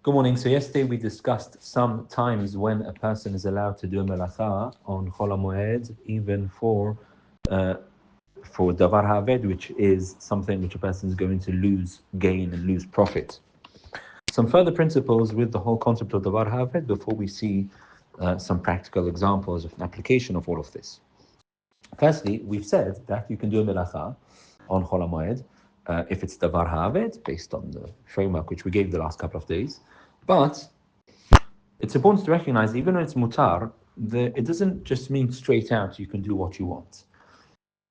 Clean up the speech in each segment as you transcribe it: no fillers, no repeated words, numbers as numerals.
Good morning. So yesterday we discussed some times when a person is allowed to do a melacha on Chol HaMoed, even for Davar HaAved, which is something which a person is going to lose gain and lose profit. Some further principles with the whole concept of Davar HaAved before we see some practical examples of an application of all of this. Firstly, we've said that you can do a melacha on Chol HaMoed if it's Davar HaAved, based on the framework which we gave the last couple of days. But it's important to recognize, even when it's mutar, it doesn't just mean straight out you can do what you want.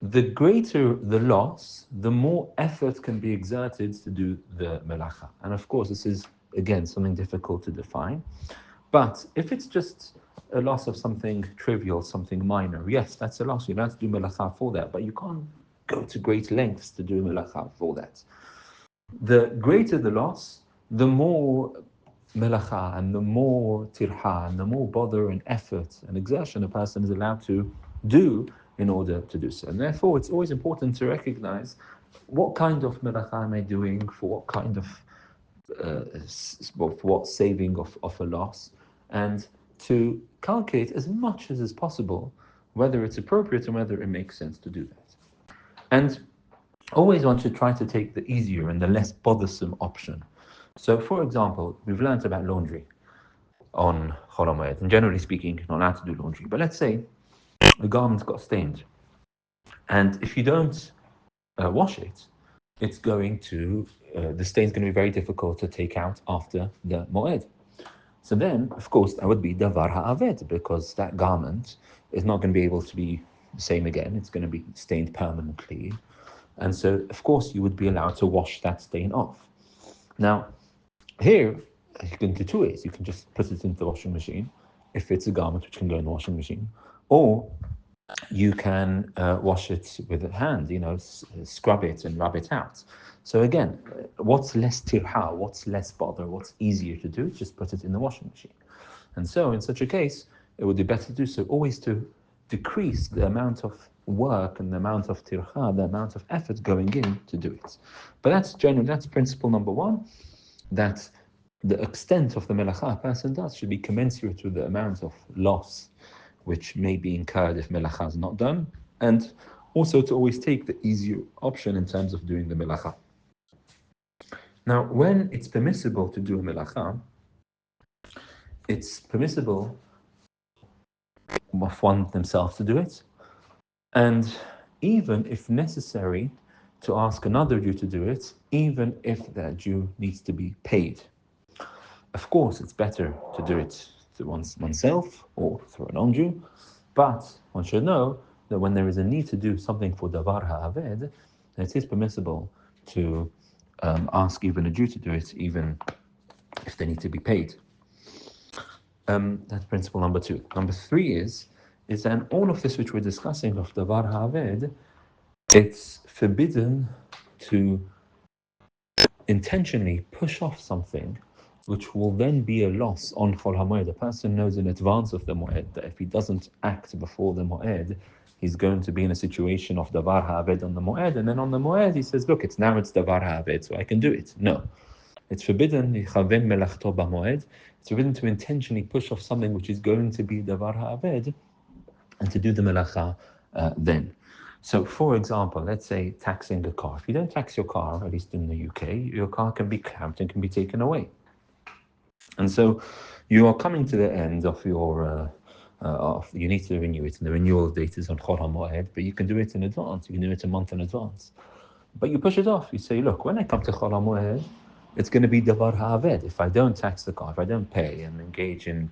The greater the loss, the more effort can be exerted to do the melacha. And of course, this is, again, something difficult to define. But if it's just a loss of something trivial, something minor, yes, that's a loss. You're allowed to do melacha for that, but you can't go to great lengths to do melacha for that. The greater the loss, the more melacha and the more tirha and the more bother and effort and exertion a person is allowed to do in order to do so. And therefore, it's always important to recognize what kind of melacha am I doing for what kind of for what saving of a loss, and to calculate as much as is possible whether it's appropriate and whether it makes sense to do that. And always want to try to take the easier and the less bothersome option. So, for example, we've learned about laundry on Chol HaMoed, and generally speaking, you're not allowed to do laundry. But let's say a garment got stained, and if you don't wash it, it's going to the stain's going to be very difficult to take out after the Moed. So then, of course, that would be Davar HaAved, because that garment is not going to be able to be the same again. It's going to be stained permanently. And so, of course, you would be allowed to wash that stain off. Now, here, you can do two ways. You can just put it into the washing machine, if it's a garment which can go in the washing machine, or you can wash it with a hand, scrub it and rub it out. So again, what's less tirha, what's less bother, what's easier to do, just put it in the washing machine. And so in such a case, it would be better to do so always to decrease the amount of work and the amount of tirha, the amount of effort going in to do it. But that's principle number one, that the extent of the melacha a person does should be commensurate with the amount of loss which may be incurred if melacha is not done, and also to always take the easier option in terms of doing the melacha. Now, when it's permissible to do a melacha, it's permissible of one themselves to do it, and even if necessary, to ask another Jew to do it, even if that Jew needs to be paid. Of course, it's better to do it to oneself or through a non-Jew, but one should know that when there is a need to do something for Davar HaAved, it is permissible to ask even a Jew to do it, even if they need to be paid. That's principle number two. Number three is that all of this which we're discussing of Davar HaAved, it's forbidden to intentionally push off something which will then be a loss on Chol HaMoed. The person knows in advance of the Moed that if he doesn't act before the Moed, he's going to be in a situation of Davar HaAved on the Moed, and then on the Moed he says, look, it's Davar HaAved, so I can do it. No. It's forbidden, it's forbidden to intentionally push off something which is going to be Davar HaAved, and to do the melacha then. So, for example, let's say taxing a car. If you don't tax your car, at least in the UK, your car can be clamped and can be taken away. And so you are coming to the end of your, you need to renew it, and the renewal date is on Chol HaMoed, but you can do it in advance. You can do it a month in advance. But you push it off. You say, look, when I come to Chol HaMoed, it's going to be Davar HaAved. If I don't tax the car, if I don't pay and engage in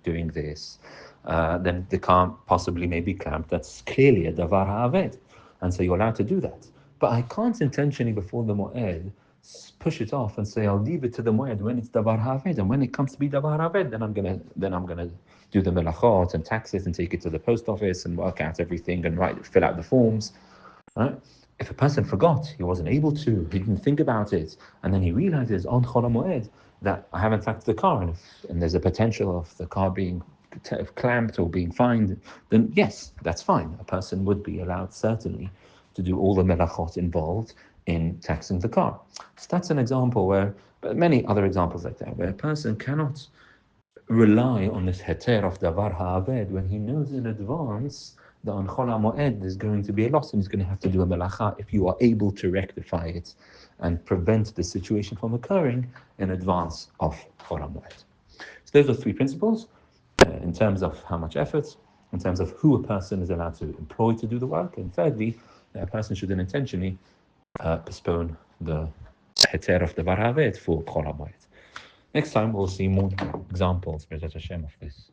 doing this, then the car possibly may be clamped. That's clearly a Davar HaAved. And so you're allowed to do that. But I can't intentionally before the Moed push it off and say I'll leave it to the Moed when it's Davar HaAved, and when it comes to be Davar HaAved, then I'm gonna do the melachot and tax it and take it to the post office and work out everything and fill out the forms. Right? If a person forgot, he wasn't able to, he didn't think about it, and then he realizes on Chol HaMoed that I haven't taxed the car, and there's a potential of the car being clamped or being fined, then yes, that's fine. A person would be allowed certainly to do all the melachot involved in taxing the car. So that's an example where But many other examples like that, where a person cannot rely on this heter of Davar HaMoed when he knows in advance that on Chol HaMoed there's going to be a loss and he's going to have to do a melacha. If you are able to rectify it and prevent the situation from occurring in advance of Chol HaMoed. So those are three principles in terms of how much effort, in terms of who a person is allowed to employ to do the work, and thirdly, a person shouldn't intentionally postpone the heter of Davar HaMoed for Chol HaMoed. Next time we'll see more examples, B'ezrat Hashem, of this.